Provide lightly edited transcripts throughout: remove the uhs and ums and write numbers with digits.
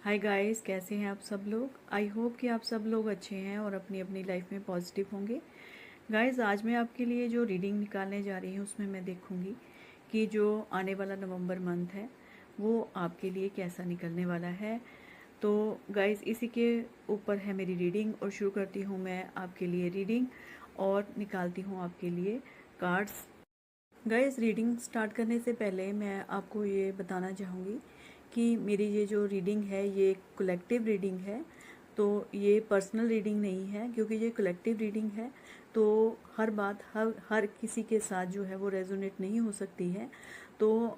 Hi guys, कैसे हैं आप सब लोग। आई होप कि आप सब लोग अच्छे हैं और अपनी अपनी लाइफ में पॉजिटिव होंगे। गाइस, आज मैं आपके लिए जो रीडिंग निकालने जा रही हूँ उसमें मैं देखूँगी कि जो आने वाला नवंबर मंथ है वो आपके लिए कैसा निकलने वाला है। तो गाइस, इसी के ऊपर है मेरी रीडिंग और शुरू करती हूँ मैं आपके लिए रीडिंग और निकालती हूँ आपके लिए कार्ड्स। गाइस, रीडिंग स्टार्ट करने से पहले मैं आपको ये बताना चाहूँगी कि मेरी ये जो रीडिंग है ये कलेक्टिव रीडिंग है। तो ये पर्सनल रीडिंग नहीं है, क्योंकि ये कलेक्टिव रीडिंग है। तो हर बात हर किसी के साथ जो है वो रेजोनेट नहीं हो सकती है। तो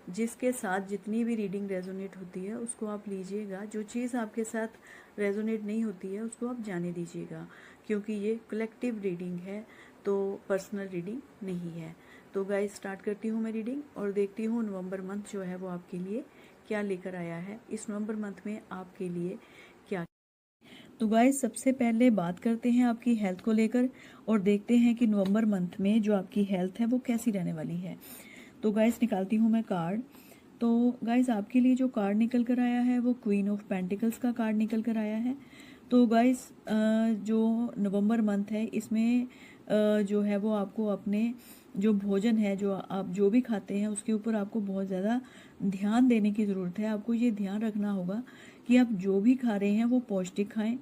जिसके साथ जितनी भी रीडिंग रेजोनेट होती है उसको आप लीजिएगा। जो चीज़ आपके साथ रेजोनेट नहीं होती है उसको आप जाने दीजिएगा, क्योंकि ये कलेक्टिव रीडिंग है, तो पर्सनल रीडिंग नहीं है। तो गाइस, स्टार्ट करती हूँ मैं रीडिंग और देखती हूँ नवंबर मंथ जो है वो आपके लिए क्या लेकर आया है। इस नवंबर मंथ में आपके लिए क्या। तो गाइस, सबसे पहले बात करते हैं आपकी हेल्थ को लेकर और देखते हैं कि नवंबर मंथ में जो आपकी हेल्थ है वो कैसी रहने वाली है। तो गाइस, निकालती हूँ मैं कार्ड। तो गाइस, आपके लिए जो कार्ड निकल कर आया है वो क्वीन ऑफ पेंटिकल्स का कार्ड निकल कर आया है। तो गाइस, जो नवंबर मंथ है इसमें जो है वो आपको अपने जो भोजन है, जो आप जो भी खाते हैं उसके ऊपर आपको बहुत ज़्यादा ध्यान देने की ज़रूरत है। आपको ये ध्यान रखना होगा कि आप जो भी खा रहे हैं वो पौष्टिक खाएं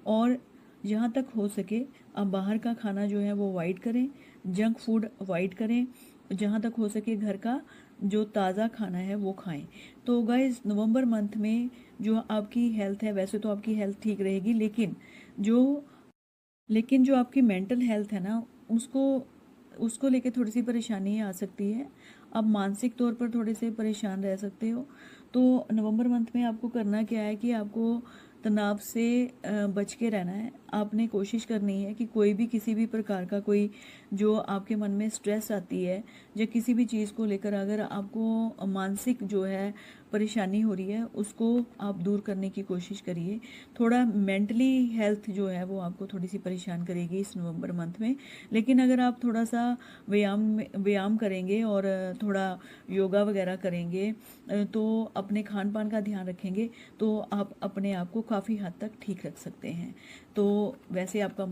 और जहाँ तक हो सके आप बाहर का खाना जो है वो अवॉइड करें, जंक फूड अवॉइड करें। जहाँ तक हो सके घर का जो ताज़ा खाना है वो खाएं। तो गाइस, नवंबर मंथ में जो आपकी हेल्थ है, वैसे तो आपकी हेल्थ ठीक रहेगी, जो लेकिन जो आपकी मेंटल हेल्थ है ना, उसको उसको लेके थोड़ी सी परेशानी आ सकती है। आप मानसिक तौर पर थोड़े से परेशान रह सकते हो। तो नवंबर मंथ में आपको करना क्या है कि आपको तनाव से बच के रहना है। आपने कोशिश करनी है कि कोई भी किसी भी प्रकार का कोई जो आपके मन में स्ट्रेस आती है या किसी भी चीज़ को लेकर अगर आपको मानसिक जो है परेशानी हो रही है उसको आप दूर करने की कोशिश करिए। थोड़ा मेंटली हेल्थ जो है वो आपको थोड़ी सी परेशान करेगी इस नवंबर मंथ में। लेकिन अगर आप थोड़ा सा व्यायाम करेंगे और थोड़ा योगा वगैरह करेंगे, तो अपने खान पान का ध्यान रखेंगे, तो आप अपने आप को काफ़ी हद तक ठीक रख सकते हैं। तो वैसे आपका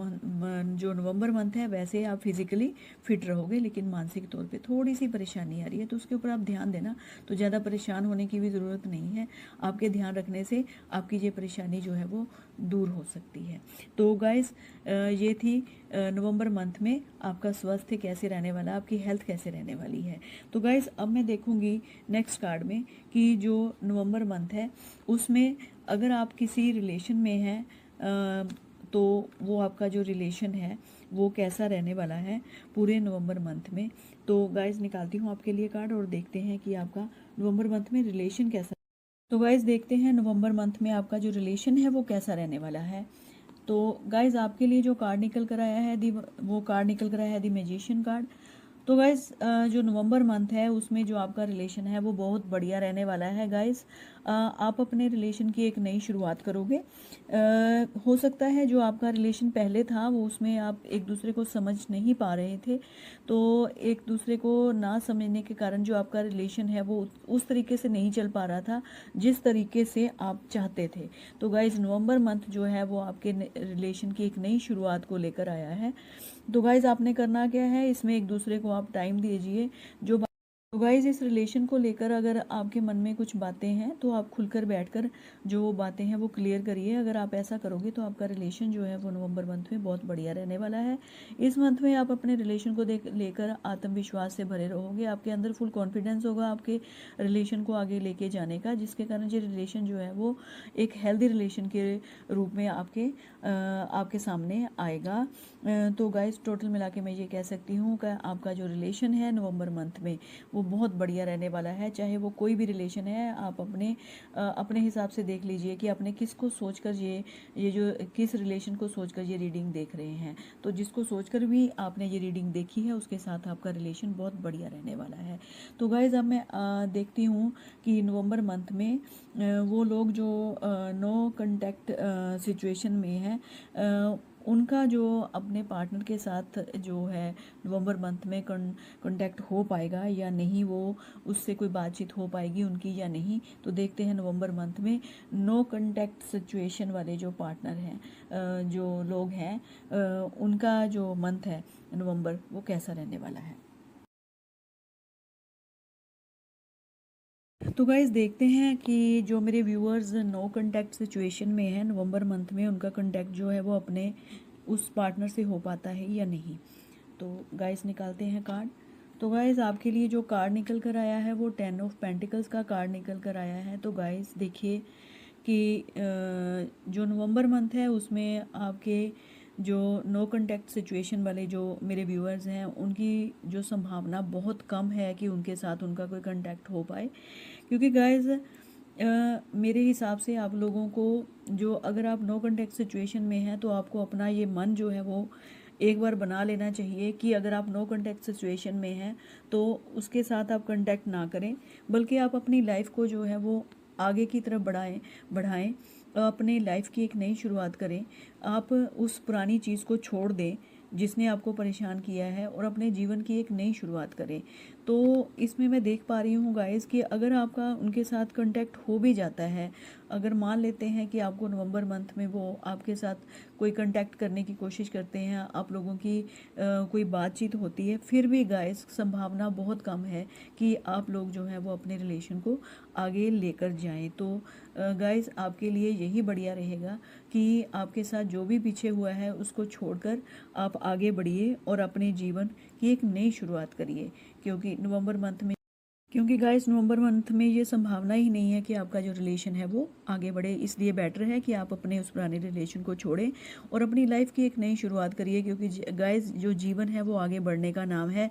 जो नवंबर मंथ है वैसे आप फिजिकली फिट रहोगे, लेकिन मानसिक तौर पे थोड़ी सी परेशानी आ रही है तो उसके ऊपर आप ध्यान देना। तो ज़्यादा परेशान होने की भी ज़रूरत नहीं है। आपके ध्यान रखने से आपकी ये परेशानी जो है वो दूर हो सकती है। तो गाइस, ये थी नवंबर मंथ में आपका स्वास्थ्य कैसे रहने वाला, आपकी हेल्थ कैसे रहने वाली है। तो गाइस, अब मैं देखूंगी नेक्स्ट कार्ड में कि जो नवंबर मंथ है उसमें अगर आप किसी रिलेशन में हैं तो वो आपका जो रिलेशन है वो कैसा रहने वाला है पूरे नवंबर मंथ में। तो गाइस, निकालती हूँ आपके लिए कार्ड और देखते हैं कि आपका नवंबर मंथ में रिलेशन कैसा। तो गाइस, देखते हैं नवंबर मंथ में आपका जो रिलेशन है वो कैसा रहने वाला है। तो गाइज, आपके लिए जो कार्ड निकल कर आया है वो कार्ड निकल कर आया है दी मैजिशियन कार्ड। तो गाइज, जो नवंबर मंथ है उसमें जो आपका रिलेशन है वो बहुत बढ़िया रहने वाला है। गाइज, आप अपने रिलेशन की एक नई शुरुआत करोगे। हो सकता है जो आपका रिलेशन पहले था वो उसमें आप एक दूसरे को समझ नहीं पा रहे थे, तो एक दूसरे को ना समझने के कारण जो आपका रिलेशन है वो उस तरीके से नहीं चल पा रहा था जिस तरीके से आप चाहते थे। तो गाइज, नवंबर मंथ जो है वो आपके रिलेशन की एक नई शुरुआत को लेकर आया है। तो गाइज, आपने करना क्या है, इसमें एक दूसरे को आप टाइम दीजिए। तो गाइज, इस रिलेशन को लेकर अगर आपके मन में कुछ बातें हैं तो आप खुलकर बैठकर जो वो बातें हैं वो क्लियर करिए। अगर आप ऐसा करोगे तो आपका रिलेशन जो है वो नवंबर मंथ में बहुत बढ़िया रहने वाला है। इस मंथ में आप अपने रिलेशन को लेकर आत्मविश्वास से भरे रहोगे। आपके अंदर फुल कॉन्फिडेंस होगा आपके रिलेशन को आगे लेके जाने का, जिसके कारण ये रिलेशन जो है वो एक हेल्दी रिलेशन के रूप में आपके सामने आएगा। तो गाइज, टोटल मिला के मैं ये कह सकती हूँ कि आपका जो रिलेशन है नवंबर मंथ में वो बहुत बढ़िया रहने वाला है। चाहे वो कोई भी रिलेशन है, आप अपने हिसाब से देख लीजिए कि आपने किसको सोचकर ये जो किस रिलेशन को सोचकर ये रीडिंग देख रहे हैं। तो जिसको सोचकर भी आपने ये रीडिंग देखी है उसके साथ आपका रिलेशन बहुत बढ़िया रहने वाला है। तो गाइज, अब मैं देखती हूँ कि नवंबर मंथ में वो लोग जो नो कंटेक्ट सिचुएशन में हैं उनका जो अपने पार्टनर के साथ जो है नवंबर मंथ में कांटेक्ट हो पाएगा या नहीं, वो उससे कोई बातचीत हो पाएगी उनकी या नहीं। तो देखते हैं नवंबर मंथ में नो कांटेक्ट सिचुएशन वाले जो पार्टनर हैं, जो लोग हैं, उनका जो मंथ है नवंबर, वो कैसा रहने वाला है। तो गाइस देखते हैं कि जो मेरे व्यूअर्स नो कांटेक्ट सिचुएशन में है नवंबर मंथ में, उनका कांटेक्ट जो है वो अपने उस पार्टनर से हो पाता है या नहीं। तो गाइस निकालते हैं कार्ड। तो गाइस आपके लिए जो कार्ड निकल कर आया है वो 10 ऑफ पेंटिकल्स का कार्ड निकल कर आया है। तो गाइस देखिए कि जो नवंबर मंथ है उसमें आपके जो नो कांटेक्ट सिचुएशन वाले जो मेरे व्यूअर्स हैं, उनकी जो संभावना बहुत कम है कि उनके साथ उनका कोई कांटेक्ट हो पाए। क्योंकि गाइस मेरे हिसाब से आप लोगों को जो, अगर आप नो कांटेक्ट सिचुएशन में हैं तो आपको अपना ये मन जो है वो एक बार बना लेना चाहिए कि अगर आप नो कांटेक्ट सिचुएशन में हैं तो उसके साथ आप कांटेक्ट ना करें, बल्कि आप अपनी लाइफ को जो है वो आगे की तरफ बढ़ाएं, अपने लाइफ की एक नई शुरुआत करें। आप उस पुरानी चीज़ को छोड़ दें जिसने आपको परेशान किया है और अपने जीवन की एक नई शुरुआत करें। तो इसमें मैं देख पा रही हूँ गाइस कि अगर आपका उनके साथ कांटेक्ट हो भी जाता है, अगर मान लेते हैं कि आपको नवंबर मंथ में वो आपके साथ कोई कांटेक्ट करने की कोशिश करते हैं, आप लोगों की कोई बातचीत होती है, फिर भी गाइस संभावना बहुत कम है कि आप लोग जो है वो अपने रिलेशन को आगे लेकर जाएं। तो गाइस आपके लिए यही बढ़िया रहेगा कि आपके साथ जो भी पीछे हुआ है उसको छोड़कर आप आगे बढ़िए और अपने जीवन की एक नई शुरुआत करिए। क्योंकि गाइस नवंबर मंथ में ये संभावना ही नहीं है कि आपका जो रिलेशन है वो आगे बढ़े, इसलिए बेटर है कि आप अपने उस पुराने रिलेशन को छोड़ें और अपनी लाइफ की एक नई शुरुआत करिए। क्योंकि गाइस जो जीवन है वो आगे बढ़ने का नाम है।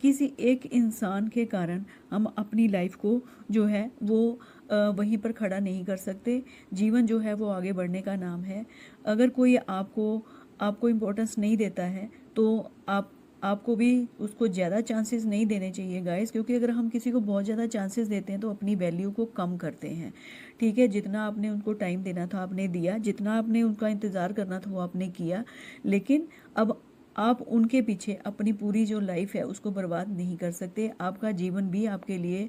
किसी एक इंसान के कारण हम अपनी लाइफ को जो है वो वहीं पर खड़ा नहीं कर सकते। जीवन जो है वो आगे बढ़ने का नाम है। अगर कोई आपको इम्पोर्टेंस नहीं देता है तो आपको भी उसको ज़्यादा चांसेस नहीं देने चाहिए गाइस। क्योंकि अगर हम किसी को बहुत ज़्यादा चांसेस देते हैं तो अपनी वैल्यू को कम करते हैं। ठीक है, जितना आपने उनको टाइम देना था आपने दिया, जितना आपने उनका इंतज़ार करना था वो आपने किया, लेकिन अब आप उनके पीछे अपनी पूरी जो लाइफ है उसको बर्बाद नहीं कर सकते। आपका जीवन भी आपके लिए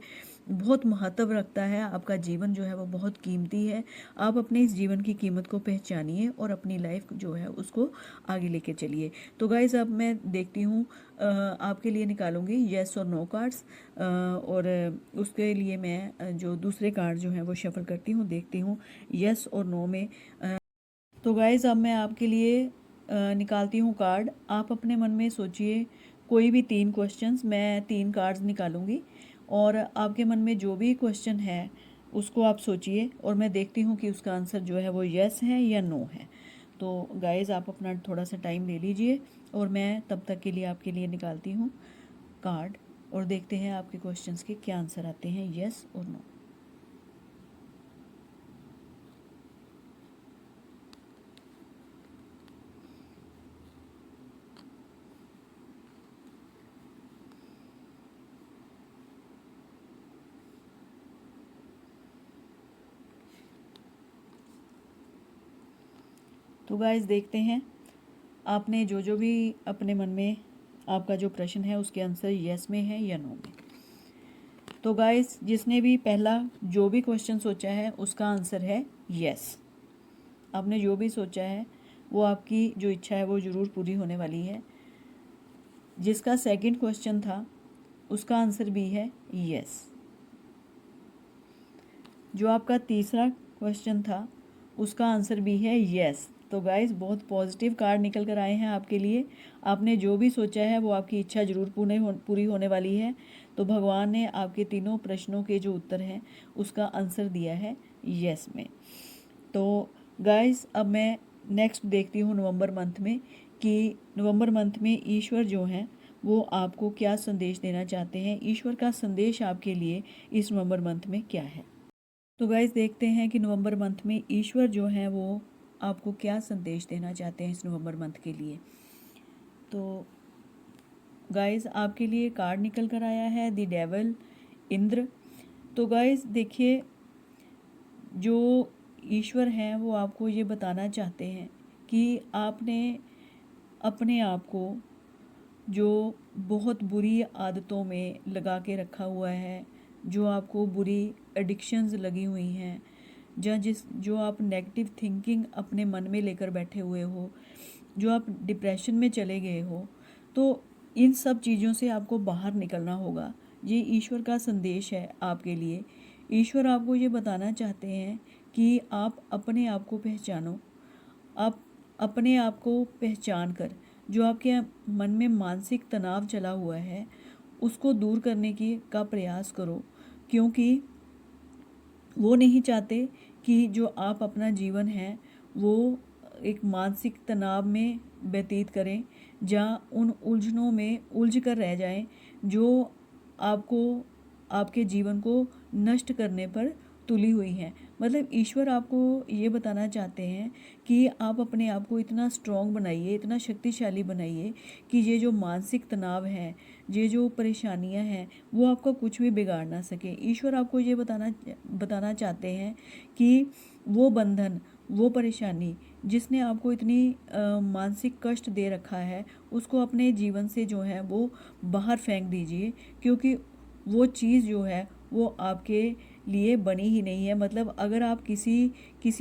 बहुत महत्व रखता है। आपका जीवन जो है वो बहुत कीमती है। आप अपने इस जीवन की कीमत को पहचानिए और अपनी लाइफ जो है उसको आगे लेके चलिए। तो गाइज़ अब मैं देखती हूँ, आपके लिए निकालूंगी येस और नो कार्ड्स, और उसके लिए मैं जो दूसरे कार्ड जो हैं वो शफल करती हूँ, देखती हूँ येस और नो में। तो गाइज़ अब मैं आपके लिए निकालती हूँ कार्ड। आप अपने मन में सोचिए कोई भी 3 क्वेश्चंस, मैं 3 कार्ड्स निकालूंगी और आपके मन में जो भी क्वेश्चन है उसको आप सोचिए और मैं देखती हूँ कि उसका आंसर जो है वो येस है या नो है। तो गाइज़ आप अपना थोड़ा सा टाइम ले लीजिए और मैं तब तक के लिए आपके लिए निकालती हूँ कार्ड और देखते हैं आपके क्वेश्चंस के क्या आंसर आते हैं, येस और नो। तो गाइज़ देखते हैं आपने जो जो भी अपने मन में आपका जो प्रश्न है उसके आंसर येस में है या नो में। तो गाइस जिसने भी पहला जो भी क्वेश्चन सोचा है उसका आंसर है येस। आपने जो भी सोचा है वो आपकी जो इच्छा है वो ज़रूर पूरी होने वाली है। जिसका सेकंड क्वेश्चन था उसका आंसर भी है येस। जो आपका तीसरा क्वेश्चन था उसका आंसर भी है येस। तो गाइस बहुत पॉजिटिव कार्ड निकल कर आए हैं आपके लिए। आपने जो भी सोचा है वो आपकी इच्छा ज़रूर पूरी होने वाली है। तो भगवान ने आपके तीनों प्रश्नों के जो उत्तर हैं उसका आंसर दिया है येस में। तो गाइस अब मैं नेक्स्ट देखती हूँ नवंबर मंथ में कि नवंबर मंथ में ईश्वर जो हैं वो आपको क्या संदेश देना चाहते हैं। ईश्वर का संदेश आपके लिए इस नवंबर मंथ में क्या है। तो गाइस देखते हैं कि नवंबर मंथ में ईश्वर जो हैं वो आपको क्या संदेश देना चाहते हैं इस नवंबर मंथ के लिए। तो गाइस आपके लिए कार्ड निकल कर आया है द डेविल, इंद्र। तो गाइस देखिए जो ईश्वर हैं वो आपको ये बताना चाहते हैं कि आपने अपने आप को जो बहुत बुरी आदतों में लगा के रखा हुआ है, जो आपको बुरी एडिक्शंस लगी हुई हैं, जो आप नेगेटिव थिंकिंग अपने मन में लेकर बैठे हुए हो, जो आप डिप्रेशन में चले गए हो, तो इन सब चीज़ों से आपको बाहर निकलना होगा। ये ईश्वर का संदेश है आपके लिए। ईश्वर आपको ये बताना चाहते हैं कि आप अपने आप को पहचानो। आप अपने आप को पहचान कर जो आपके मन में मानसिक तनाव चला हुआ है उसको दूर करने की का प्रयास करो, क्योंकि वो नहीं चाहते कि जो आप अपना जीवन है वो एक मानसिक तनाव में व्यतीत करें, जहाँ उन उलझनों में उलझ कर रह जाएं जो आपको आपके जीवन को नष्ट करने पर तुली हुई हैं। मतलब ईश्वर आपको ये बताना चाहते हैं कि आप अपने आप को इतना स्ट्रॉन्ग बनाइए, इतना शक्तिशाली बनाइए कि ये जो मानसिक तनाव है, ये जो परेशानियां हैं, वो आपका कुछ भी बिगाड़ ना सके। ईश्वर आपको ये बताना चाहते हैं कि वो बंधन, वो परेशानी जिसने आपको इतनी मानसिक कष्ट दे रखा है, उसको अपने जीवन से जो है वो बाहर फेंक दीजिए, क्योंकि वो चीज़ जो है वो आपके लिए बनी ही नहीं है। मतलब अगर आप किसी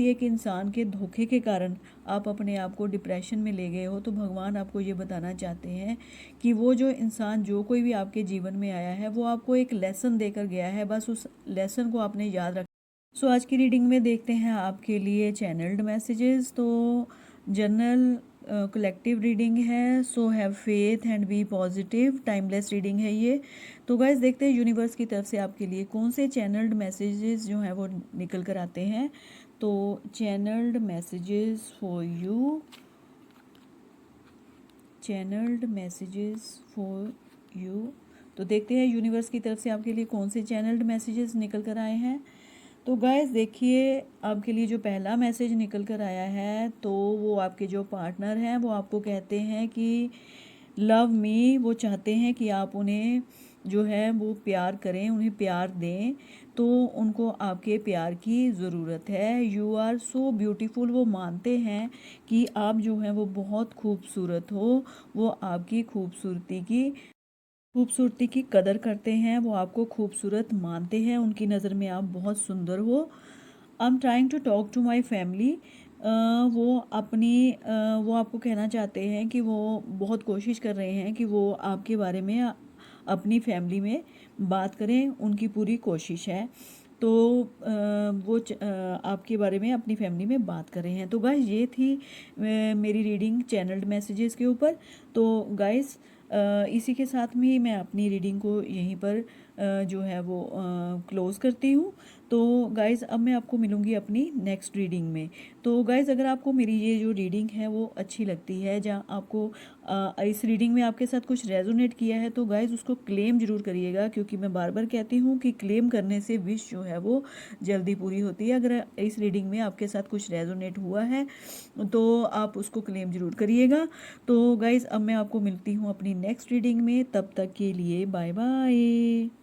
एक इंसान के धोखे के कारण आप अपने आप को डिप्रेशन में ले गए हो, तो भगवान आपको ये बताना चाहते हैं कि वो जो इंसान, जो कोई भी आपके जीवन में आया है, वो आपको एक लेसन देकर गया है, बस उस लेसन को आपने याद रखा। सो आज की रीडिंग में देखते हैं आपके लिए चैनल्ड मैसेजेस। तो जनरल कलेक्टिव रीडिंग है, so have faith and be positive. Timeless reading है ये। तो गाइस देखते हैं यूनिवर्स की तरफ से आपके लिए कौन से चैनल्ड मैसेजेस जो हैं वो निकल कर आते हैं। तो channelled messages for you, channelled messages for you. तो देखते हैं यूनिवर्स की तरफ से आपके लिए कौन से चैनल्ड मैसेजेस निकल कर आए हैं। तो गाइस देखिए, आपके लिए जो पहला मैसेज निकल कर आया है, तो वो आपके जो पार्टनर हैं वो आपको कहते हैं कि लव मी। वो चाहते हैं कि आप उन्हें जो है वो प्यार करें, उन्हें प्यार दें, तो उनको आपके प्यार की ज़रूरत है। You are so beautiful. वो मानते हैं कि आप जो हैं वो बहुत खूबसूरत हो, वो आपकी खूबसूरती की कदर करते हैं, वो आपको खूबसूरत मानते हैं, उनकी नज़र में आप बहुत सुंदर हो। I am trying to talk to my family. वो आपको कहना चाहते हैं कि वो बहुत कोशिश कर रहे हैं कि वो आपके बारे में अपनी फैमिली में बात करें, उनकी पूरी कोशिश है। तो आपके बारे में अपनी फैमिली में बात कर रहे हैं। तो गाइस ये थी मेरी रीडिंग चैनल्ड मैसेजेस के ऊपर। तो गाइस इसी के साथ में मैं अपनी रीडिंग को यहीं पर जो है वो क्लोज़ करती हूँ। तो गाइज़ अब मैं आपको मिलूँगी अपनी नेक्स्ट रीडिंग में। तो गाइज़ अगर आपको मेरी ये जो रीडिंग है वो अच्छी लगती है, जहाँ आपको इस रीडिंग में आपके साथ कुछ रेजोनेट किया है, तो गाइज़ उसको क्लेम ज़रूर करिएगा, क्योंकि मैं बार बार कहती हूँ कि क्लेम करने से विश जो है वो जल्दी पूरी होती है। अगर इस रीडिंग में आपके साथ कुछ रेजोनेट हुआ है तो आप उसको क्लेम ज़रूर करिएगा। तो गाइज़ अब मैं आपको मिलती हूँ अपनी नेक्स्ट रीडिंग में। तब तक के लिए बाय बाय।